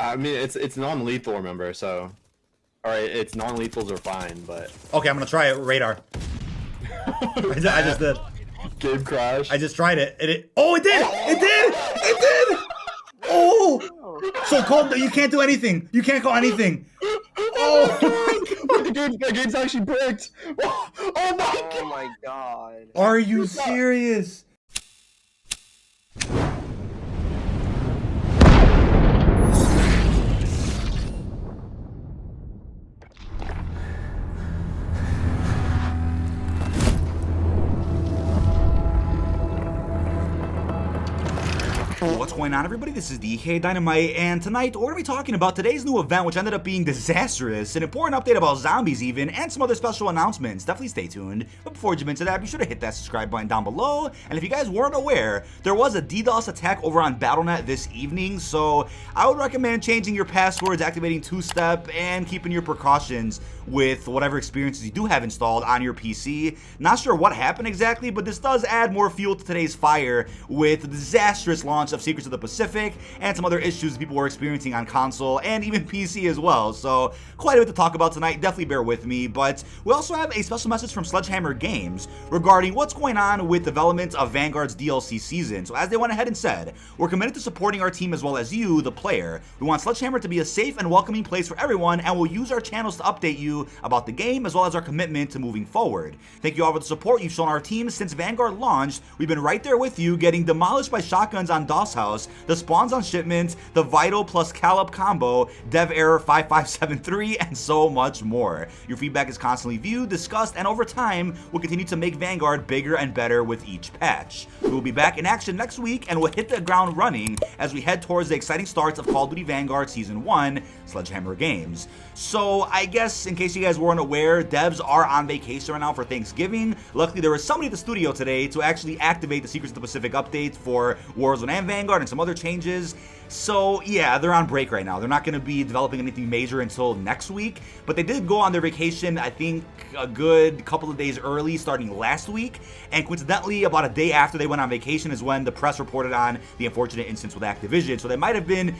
I mean, it's non-lethal, remember? So, all right, it's non-lethals are fine, but Okay, I'm gonna try it. Radar. I just did. game crash. I just tried it. Oh, it did! It did! It did! Oh! So Cold, you can't do anything. You can't call anything. Oh! The game's actually bricked. Oh my god! Oh my god. Are you serious? What's going on, everybody? This is dkdynamite, and tonight we're going to be talking about today's new event, which ended up being disastrous, an important update about zombies even, and some other special announcements. Definitely stay tuned. But before we jump into that, be sure to hit that subscribe button down below. And if you guys weren't aware, there was a DDoS attack over on Battlement this evening, so I would recommend changing your passwords, activating two-step, and keeping your precautions with whatever experiences you do have installed on your PC. Not sure what happened exactly, but this does add more fuel to today's fire with the disastrous launch of Secrets of the Pacific and some other issues people were experiencing on console and even PC as well. So quite a bit to talk about tonight, definitely bear with me. But we also have a special message from Sledgehammer Games regarding what's going on with development of Vanguard's DLC season. So as they went ahead and said, we're committed to supporting our team as well as you, the player. We want Sledgehammer to be a safe and welcoming place for everyone, and we'll use our channels to update you about the game as well as our commitment to moving forward. Thank you all for the support you've shown our team since Vanguard launched. We've been right there with you, getting demolished by shotguns on DOS House, the spawns on shipment, the Vital plus Calip combo, dev error 5573, and so much more. Your feedback is constantly viewed, discussed, and over time, we'll continue to make Vanguard bigger and better with each patch. We will be back in action next week, and we'll hit the ground running as we head towards the exciting starts of Call of Duty Vanguard Season 1, Sledgehammer Games. So I guess in case you guys weren't aware, devs are on vacation right now for Thanksgiving. Luckily, there was somebody at the studio today to actually activate the Secrets of the Pacific updates for Warzone and Vanguard and some other changes. So yeah, they're on break right now. They're not going to be developing anything major until next week, but they did go on their vacation, I think, a good couple of days early, starting last week. And coincidentally, about a day after they went on vacation is when the press reported on the unfortunate instance with Activision. So they might have been,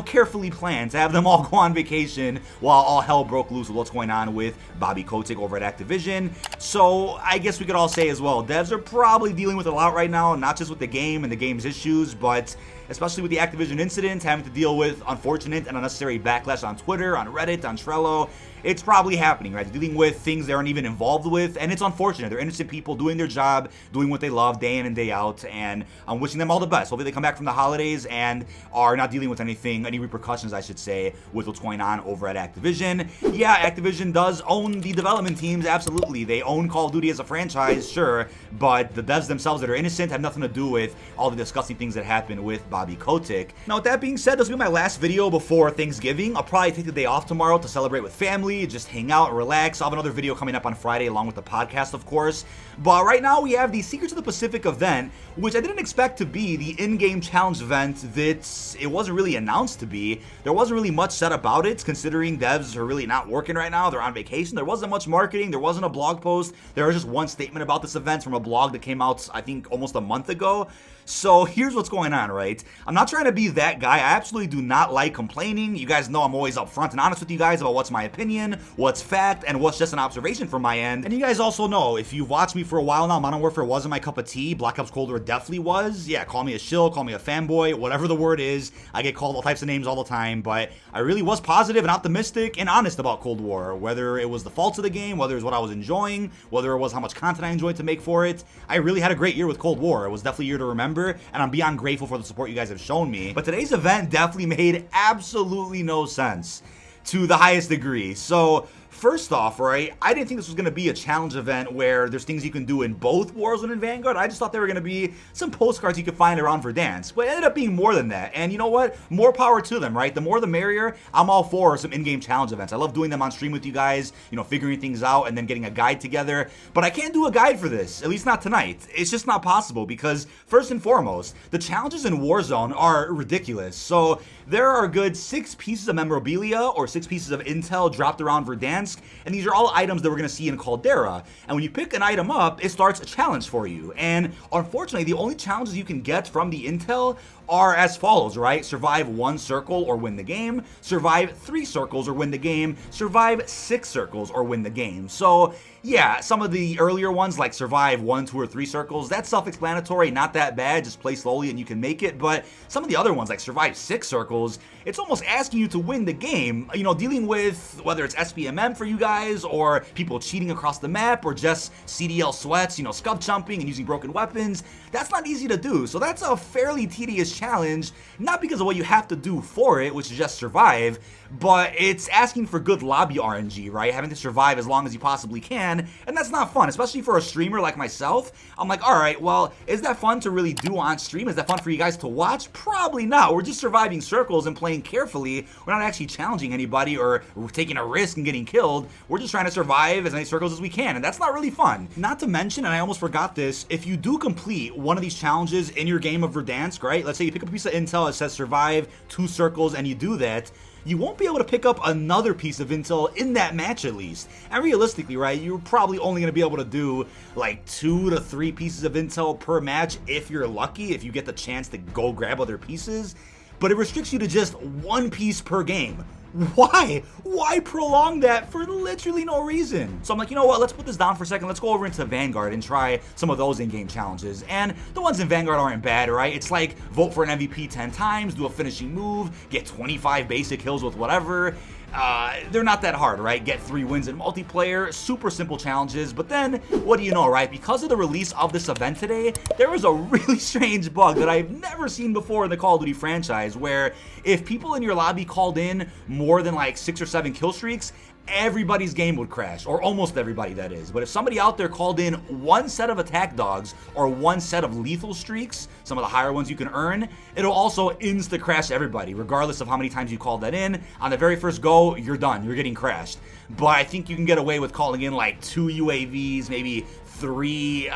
carefully planned to have them all go on vacation while all hell broke loose with what's going on with Bobby Kotick over at Activision. So I guess we could all say as well, devs are probably dealing with a lot right now, not just with the game and the game's issues, but especially with the Activision incident, having to deal with unfortunate and unnecessary backlash on Twitter, on Reddit, on Trello. It's probably happening, right? Dealing with things they aren't even involved with, and it's unfortunate. They're innocent people doing their job, doing what they love day in and day out, and I'm wishing them all the best. Hopefully they come back from the holidays and are not dealing with any repercussions, I should say, with what's going on over at Activision. Yeah, Activision does own the development teams, absolutely. They own Call of Duty as a franchise, sure, but the devs themselves that are innocent have nothing to do with all the disgusting things that happened with Bobby Kotick. Now, with that being said, this will be my last video before Thanksgiving. I'll probably take the day off tomorrow to celebrate with family, just hang out and relax. I'll have another video coming up on Friday along with the podcast, of course. But right now we have the Secrets of the Pacific event, which I didn't expect to be the in-game challenge event that it wasn't really announced to be. There wasn't really much said about it, considering devs are really not working right now. They're on vacation. There wasn't much marketing. There wasn't a blog post. There was just one statement about this event from a blog that came out, I think, almost a month ago. So here's what's going on, right? I'm not trying to be that guy. I absolutely do not like complaining. You guys know I'm always upfront and honest with you guys about what's my opinion, what's fact, and what's just an observation from my end. And you guys also know, if you've watched me for a while now, Modern Warfare wasn't my cup of tea. Black Ops Cold War definitely was. Yeah, call me a shill, call me a fanboy, whatever the word is. I get called all types of names all the time, but I really was positive and optimistic and honest about Cold War. Whether it was the faults of the game, whether it was what I was enjoying, whether it was how much content I enjoyed to make for it. I really had a great year with Cold War. It was definitely a year to remember, and I'm beyond grateful for the support you guys have shown me. But today's event definitely made absolutely no sense to the highest degree. So first off, right, I didn't think this was going to be a challenge event where there's things you can do in both Warzone and Vanguard. I just thought they were going to be some postcards you could find around Verdansk. But it ended up being more than that. And you know what? More power to them, right? The more the merrier. I'm all for some in-game challenge events. I love doing them on stream with you guys, figuring things out and then getting a guide together. But I can't do a guide for this, at least not tonight. It's just not possible because, first and foremost, the challenges in Warzone are ridiculous. So there are a good 6 pieces of memorabilia or 6 pieces of intel dropped around Verdansk. And these are all items that we're going to see in Caldera. And when you pick an item up, it starts a challenge for you. And unfortunately, the only challenges you can get from the intel are as follows, right? Survive 1 circle or win the game, survive 3 circles or win the game, survive 6 circles or win the game. So yeah, some of the earlier ones like survive 1, 2, or 3 circles, that's self-explanatory, not that bad, just play slowly and you can make it. But some of the other ones like survive 6 circles, it's almost asking you to win the game. You know, dealing with whether it's SPMM for you guys or people cheating across the map or just CDL sweats, you know, scub jumping and using broken weapons, that's not easy to do. So that's a fairly tedious challenge, not because of what you have to do for it, which is just survive, but it's asking for good lobby RNG, right? Having to survive as long as you possibly can, and that's not fun, especially for a streamer like myself. I'm like, all right, well, is that fun to really do on stream? Is that fun for you guys to watch? Probably not. We're just surviving circles and playing carefully. We're not actually challenging anybody or taking a risk and getting killed. We're just trying to survive as many circles as we can, and that's not really fun. Not to mention, and I almost forgot this, if you do complete one of these challenges in your game of Verdansk, right? Let's say you pick up a piece of intel that says survive 2 circles and you do that, you won't be able to pick up another piece of intel in that match at least. And realistically, right, you're probably only going to be able to do like 2 to 3 pieces of intel per match if you're lucky, if you get the chance to go grab other pieces. But it restricts you to just 1 piece per game. Why? Why prolong that for literally no reason? So I'm like, you know what, let's put this down for a second. Let's go over into Vanguard and try some of those in-game challenges. And the ones in Vanguard aren't bad, right? It's like vote for an MVP 10 times, do a finishing move, get 25 basic kills with whatever. They're not that hard, right? Get 3 wins in multiplayer, super simple challenges. But then, what do you know, right? Because of the release of this event today, there was a really strange bug that I've never seen before in the Call of Duty franchise, where if people in your lobby called in more than like 6 or 7 kill streaks, everybody's game would crash, or almost everybody, that is. But if somebody out there called in 1 set of attack dogs or 1 set of lethal streaks, some of the higher ones you can earn, it'll also insta crash everybody, regardless of how many times you called that in. On the very first go, you're done, you're getting crashed. But I think you can get away with calling in like 2 UAVs, maybe 3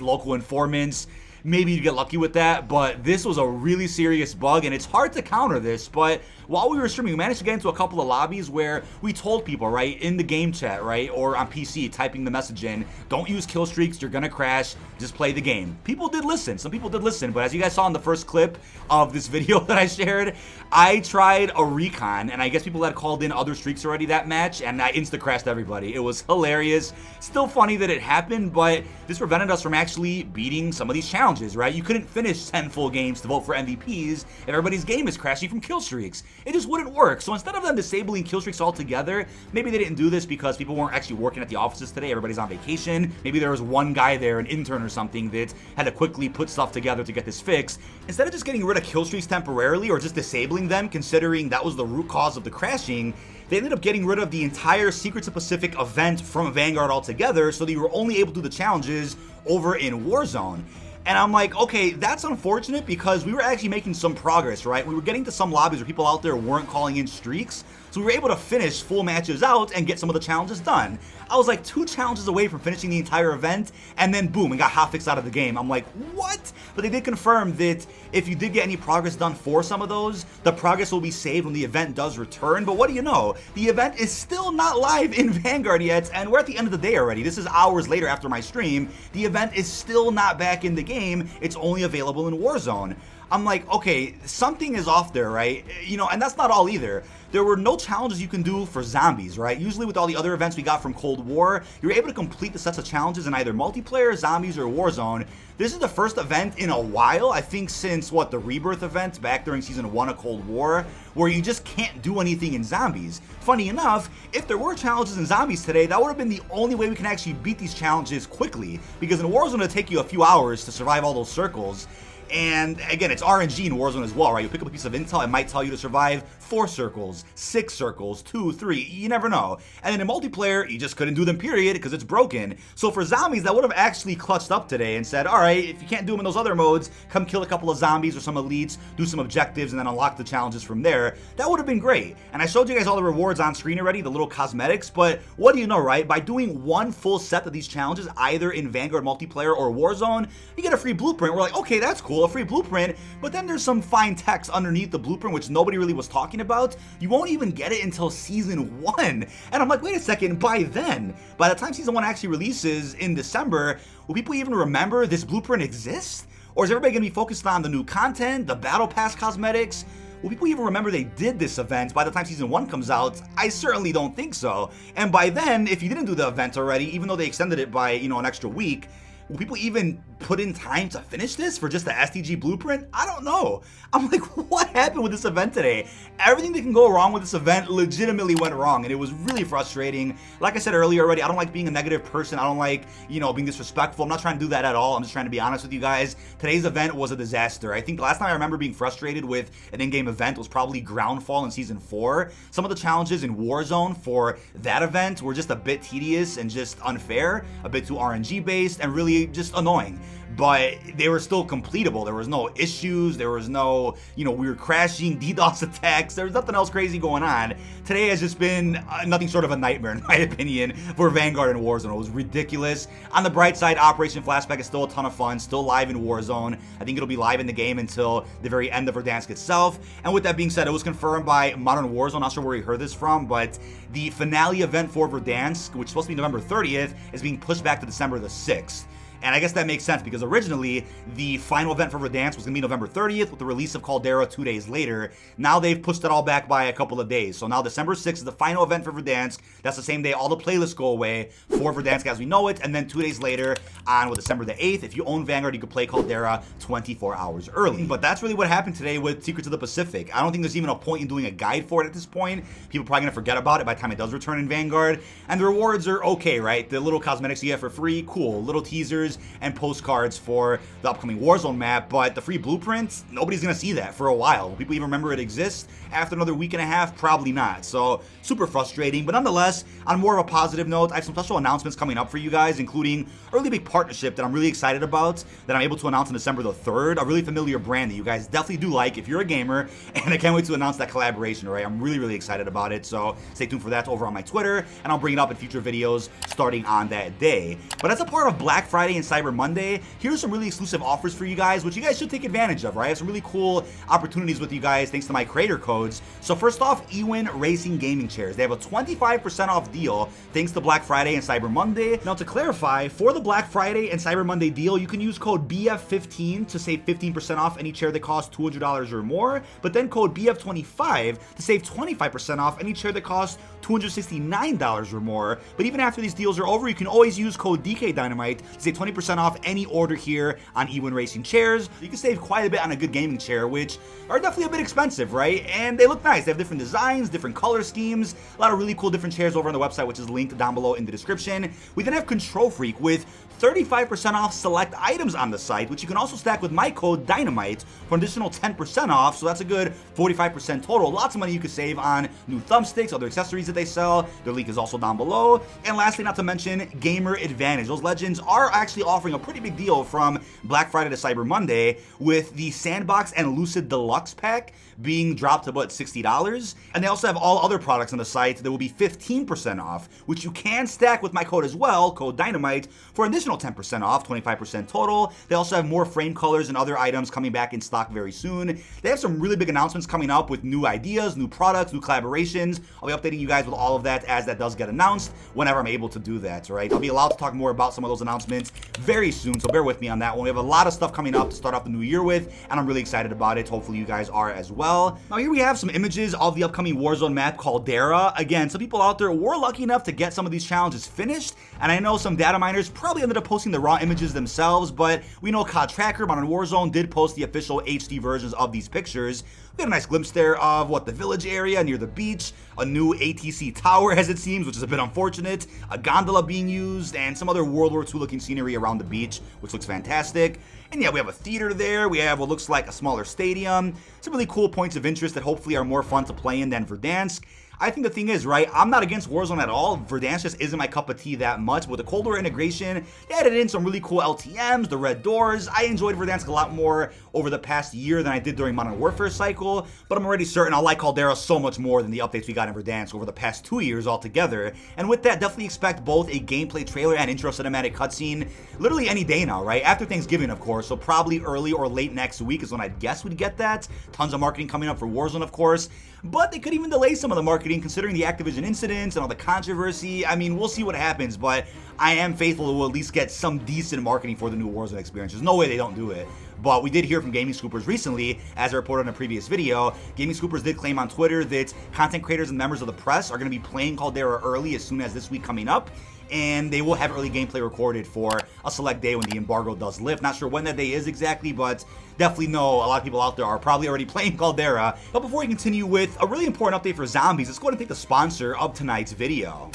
local informants. Maybe you get lucky with that, but this was a really serious bug, and it's hard to counter this. But while we were streaming, we managed to get into a couple of lobbies where we told people, right, in the game chat, right, or on PC, typing the message in, don't use kill streaks, you're gonna crash, just play the game. People did listen, some people did listen, but as you guys saw in the first clip of this video that I shared, I tried a recon, and I guess people had called in other streaks already that match, and I insta-crashed everybody. It was hilarious. Still funny that it happened, but this prevented us from actually beating some of these challenges, right? You couldn't finish 10 full games to vote for MVPs if everybody's game is crashing from kill streaks. It just wouldn't work. So instead of them disabling kill streaks altogether, maybe they didn't do this because people weren't actually working at the offices today. Everybody's on vacation. Maybe there was one guy there, an intern or something, that had to quickly put stuff together to get this fixed. Instead of just getting rid of kill streaks temporarily or just disabling them, considering that was the root cause of the crashing, they ended up getting rid of the entire Secrets of Pacific event from Vanguard altogether, so that you were only able to do the challenges over in Warzone. And I'm like, okay, that's unfortunate because we were actually making some progress, right? We were getting to some lobbies where people out there weren't calling in streaks, so we were able to finish full matches out and get some of the challenges done. I was like 2 challenges away from finishing the entire event, and then boom, and got hotfixed out of the game. I'm like, what? But they did confirm that if you did get any progress done for some of those, the progress will be saved when the event does return. But what do you know? The event is still not live in Vanguard yet, and we're at the end of the day already. This is hours later after my stream. The event is still not back in the game. It's only available in Warzone. I'm like, okay, something is off there, right? You know, and that's not all either. There were no challenges you can do for zombies, right? Usually with all the other events we got from Cold War, you're able to complete the sets of challenges in either multiplayer, zombies, or Warzone. This is the first event in a while, I think since, what, the Rebirth event back during Season 1 of Cold War, where you just can't do anything in zombies. Funny enough, if there were challenges in zombies today, that would have been the only way we can actually beat these challenges quickly, because in Warzone it'll take you a few hours to survive all those circles. And again, it's RNG in Warzone as well, right? You pick up a piece of intel, it might tell you to survive 4 circles, 6 circles, 2, 3, you never know. And then in multiplayer, you just couldn't do them, period, because it's broken. So for zombies, that would have actually clutched up today and said, all right, if you can't do them in those other modes, come kill a couple of zombies or some elites, do some objectives, and then unlock the challenges from there. That would have been great. And I showed you guys all the rewards on screen already, the little cosmetics, but what do you know, right? By doing 1 full set of these challenges, either in Vanguard multiplayer or Warzone, you get a free blueprint. We're like, okay, that's cool, a free blueprint, but then there's some fine text underneath the blueprint which nobody really was talking about. You won't even get it until Season 1. And I'm like, wait a second, by then, by the time Season 1 actually releases in December, will people even remember this blueprint exists? Or is everybody going to be focused on the new content, the Battle Pass cosmetics? Will people even remember they did this event by the time Season 1 comes out? I certainly don't think so. And by then, if you didn't do the event already, even though they extended it by, an extra week, will people even put in time to finish this for just the STG blueprint? I don't know. I'm like, what happened with this event today? Everything that can go wrong with this event legitimately went wrong, and it was really frustrating. Like I said earlier already, I don't like being a negative person. I don't like, being disrespectful. I'm not trying to do that at all. I'm just trying to be honest with you guys. Today's event was a disaster. I think the last time I remember being frustrated with an in-game event was probably Groundfall in Season 4. Some of the challenges in Warzone for that event were just a bit tedious and just unfair, a bit too RNG based, and really just annoying. But they were still completable. There was no issues. There was no, weird crashing, DDoS attacks. There was nothing else crazy going on. Today has just been nothing short of a nightmare, in my opinion, for Vanguard and Warzone. It was ridiculous. On the bright side, Operation Flashback is still a ton of fun, still live in Warzone. I think it'll be live in the game until the very end of Verdansk itself. And with that being said, it was confirmed by Modern Warzone. Not sure where you heard this from, but the finale event for Verdansk, which is supposed to be November 30th, is being pushed back to December the 6th. And I guess that makes sense because originally the final event for Verdansk was going to be November 30th with the release of Caldera 2 days later. Now they've pushed it all back by a couple of days. So now December 6th is the final event for Verdansk. That's the same day all the playlists go away for Verdansk as we know it. And then 2 days later on December the 8th, if you own Vanguard, you could play Caldera 24 hours early. But that's really what happened today with Secrets of the Pacific. I don't think there's even a point in doing a guide for it at this point. People are probably going to forget about it by the time it does return in Vanguard. And the rewards are okay, right? The little cosmetics you get for free, cool. Little teasers and postcards for the upcoming Warzone map, but the free blueprints, nobody's gonna see that for a while. Will people even remember it exists after another week and a half? Probably not. So super frustrating, but nonetheless, on more of a positive note, I have some special announcements coming up for you guys, including a really big partnership that I'm really excited about that I'm able to announce on December the 3rd, a really familiar brand that you guys definitely do like if you're a gamer, and I can't wait to announce that collaboration, right? I'm really excited about it, so stay tuned for that over on my Twitter, and I'll bring it up in future videos starting on that day. But as a part of Black Friday and Cyber Monday, here's some really exclusive offers for you guys, which you guys should take advantage of, right? I have some really cool opportunities with you guys thanks to my creator codes. So first off, eWin Racing Gaming Chairs. They have a 25% off deal thanks to Black Friday and Cyber Monday. Now to clarify, for the Black Friday and Cyber Monday deal, you can use code BF15 to save 15% off any chair that costs $200 or more, but then code BF25 to save 25% off any chair that costs $269 or more. But even after these deals are over, you can always use code dkdynamite to save 20% off any order here on eWin Racing Chairs. You can save quite a bit on a good gaming chair, which are definitely a bit expensive, right? And they look nice. They have different designs, different color schemes, a lot of really cool different chairs over on the website, which is linked down below in the description. We then have Control Freak with 35% off select items on the site, which you can also stack with my code DYNAMITE for an additional 10% off, so that's a good 45% total. Lots of money you could save on new thumbsticks, other accessories that they sell. Their link is also down below. And lastly, not to mention Gamer Advantage. Those legends are actually offering a pretty big deal from Black Friday to Cyber Monday with the Sandbox and Lucid Deluxe pack being dropped to about $60. And they also have all other products on the site that will be 15% off, which you can stack with my code as well, code DYNAMITE, for an additional 10% off, 25% total. They also have more frame colors and other items coming back in stock very soon. They have some really big announcements coming up with new ideas, new products, new collaborations. I'll be updating you guys with all of that as that does get announced whenever I'm able to do that, right? I'll be allowed to talk more about some of those announcements very soon, so bear with me on that one. We have a lot of stuff coming up to start off the new year with, and I'm really excited about it. Hopefully you guys are as well. Now here we have some images of the upcoming Warzone map Caldera. Again, some people out there were lucky enough to get some of these challenges finished, and I know some data miners probably ended up posting the raw images themselves, but we know COD Tracker, Modern Warzone, did post the official HD versions of these pictures. We got a nice glimpse there of the village area near the beach, a new ATC tower as it seems, which is a bit unfortunate, a gondola being used, and some other World War II looking scenery around the beach, which looks fantastic. And yeah, we have a theater there, we have what looks like a smaller stadium, some really cool points of interest that hopefully are more fun to play in than Verdansk. I think the thing is, right, I'm not against Warzone at all. Verdansk just isn't my cup of tea that much. With the Caldera integration, they added in some really cool LTMs, the red doors. I enjoyed Verdansk a lot more over the past year than I did during Modern Warfare cycle, but I'm already certain I'll like Caldera so much more than the updates we got in Verdansk over the past 2 years altogether. And with that, definitely expect both a gameplay trailer and intro cinematic cutscene literally any day now, right? After Thanksgiving, of course, so probably early or late next week is when I'd guess we'd get that. Tons of marketing coming up for Warzone, of course, but they could even delay some of the marketing considering the Activision incidents and all the controversy. I mean, we'll see what happens, but I am faithful to at least get some decent marketing for the new Warzone experience. There's no way they don't do it. But we did hear from Gaming Scoopers recently, as I reported in a previous video. Gaming Scoopers did claim on Twitter that content creators and members of the press are going to be playing Caldera early as soon as this week coming up, and they will have early gameplay recorded for a select day when the embargo does lift. Not sure when that day is exactly, but definitely know a lot of people out there are probably already playing Caldera. But before we continue with a really important update for zombies, let's go ahead and take the sponsor of tonight's video.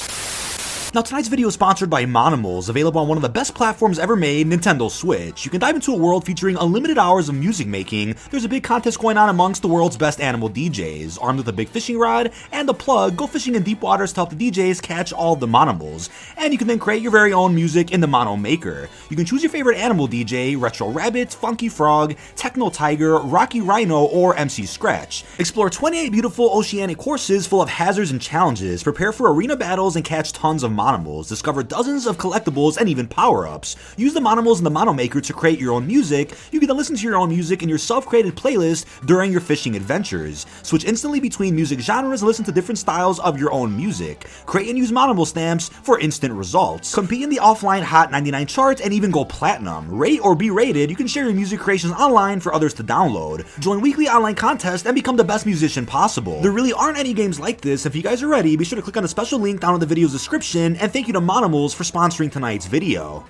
Now, tonight's video is sponsored by Monimals, available on one of the best platforms ever made, Nintendo Switch. You can dive into a world featuring unlimited hours of music making. There's a big contest going on amongst the world's best animal DJs. Armed with a big fishing rod and a plug, go fishing in deep waters to help the DJs catch all the Monimals. And you can then create your very own music in the Mono Maker. You can choose your favorite animal DJ, Retro Rabbit, Funky Frog, Techno Tiger, Rocky Rhino, or MC Scratch. Explore 28 beautiful oceanic courses full of hazards and challenges. Prepare for arena battles and catch tons of Monimals, discover dozens of collectibles and even power-ups. Use the Monimals in the Mono Maker to create your own music. You can then listen to your own music in your self-created playlist during your fishing adventures. Switch instantly between music genres and listen to different styles of your own music. Create and use Monimal stamps for instant results. Compete in the offline Hot 99 chart and even go platinum. Rate or be rated, you can share your music creations online for others to download. Join weekly online contests and become the best musician possible. There really aren't any games like this. If you guys are ready, be sure to click on the special link down in the video's description, and thank you to Monimals for sponsoring tonight's video.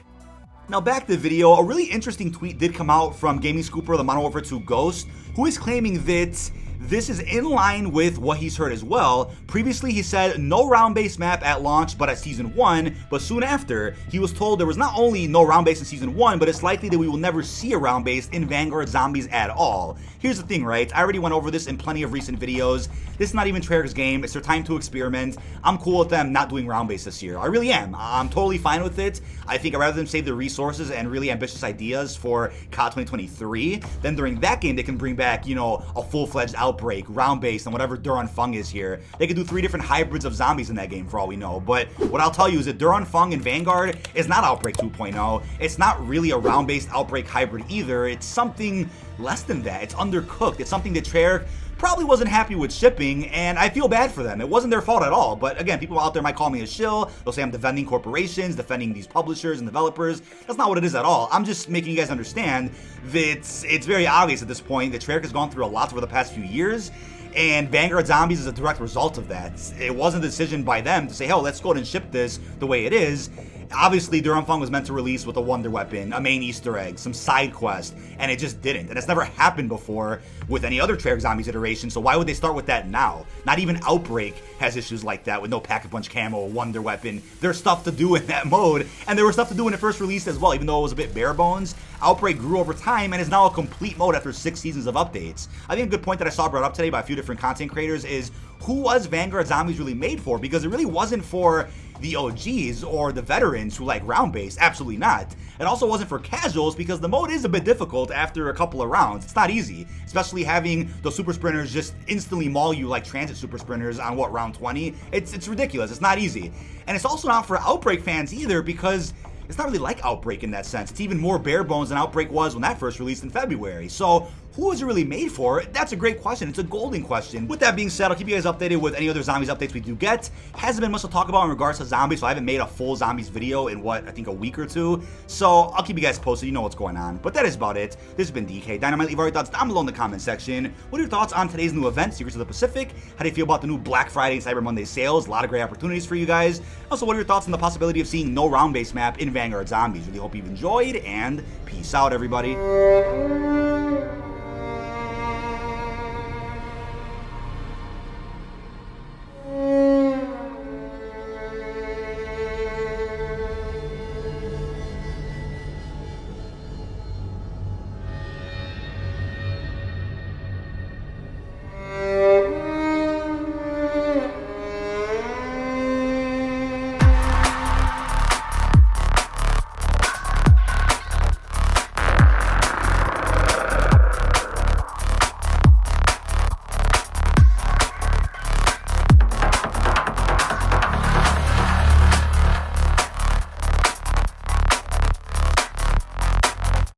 Now back to the video, a really interesting tweet did come out from Gaming Scooper, the Modern Warfare 2 Ghost, who is claiming that this is in line with what he's heard as well. Previously, he said no round-based map at launch, but at Season 1, but soon after, he was told there was not only no round-based in Season 1, but it's likely that we will never see a round-based in Vanguard Zombies at all. Here's the thing, right? I already went over this in plenty of recent videos. This is not even Treyarch's game. It's their time to experiment. I'm cool with them not doing round-based this year. I really am. I'm totally fine with it. I think I'd rather them save their resources and really ambitious ideas for COD 2023, then during that game they can bring back, you know, a full-fledged Outbreak, round-based, and whatever Anfang is here. They could do 3 different hybrids of zombies in that game for all we know. But what I'll tell you is that Anfang in Vanguard is not Outbreak 2.0. It's not really a round-based Outbreak hybrid either. It's something less than that. It's undercooked. It's something that Treyarch probably wasn't happy with shipping, and I feel bad for them. It wasn't their fault at all, but again, people out there might call me a shill. They'll say I'm defending corporations, defending these publishers and developers. That's not what it is at all. I'm just making you guys understand that it's very obvious at this point that Treyarch has gone through a lot over the past few years, and Vanguard Zombies is a direct result of that. It wasn't a decision by them to say, hell, let's go ahead and ship this the way it is. Obviously, Anfang was meant to release with a wonder weapon, a main Easter egg, some side quest, and it just didn't. And it's never happened before with any other Treyarch Zombies iteration, so why would they start with that now? Not even Outbreak has issues like that with no Pack-a-Punch camo, wonder weapon. There's stuff to do in that mode, and there was stuff to do when it first released as well, even though it was a bit bare bones. Outbreak grew over time and is now a complete mode after 6 seasons of updates. I think a good point that I saw brought up today by a few different content creators is, who was Vanguard Zombies really made for? Because it really wasn't for the OGs or the veterans who like round-based. Absolutely not. It also wasn't for casuals because the mode is a bit difficult after a couple of rounds. It's not easy, especially having those super sprinters just instantly maul you like transit super sprinters on what, round 20? It's ridiculous. It's not easy. And it's also not for Outbreak fans either, because it's not really like Outbreak in that sense. It's even more bare bones than Outbreak was when that first released in February. So who is it really made for? That's a great question. It's a golden question. With that being said, I'll keep you guys updated with any other Zombies updates we do get. Hasn't been much to talk about in regards to Zombies, so I haven't made a full Zombies video in what, I think a week or two. So I'll keep you guys posted. You know what's going on. But that is about it. This has been dkdynamite. Leave all your thoughts down below in the comment section. What are your thoughts on today's new event, Secrets of the Pacific? How do you feel about the new Black Friday and Cyber Monday sales? A lot of great opportunities for you guys. Also, what are your thoughts on the possibility of seeing no round-based map in Vanguard Zombies? Really hope you've enjoyed, and peace out, everybody.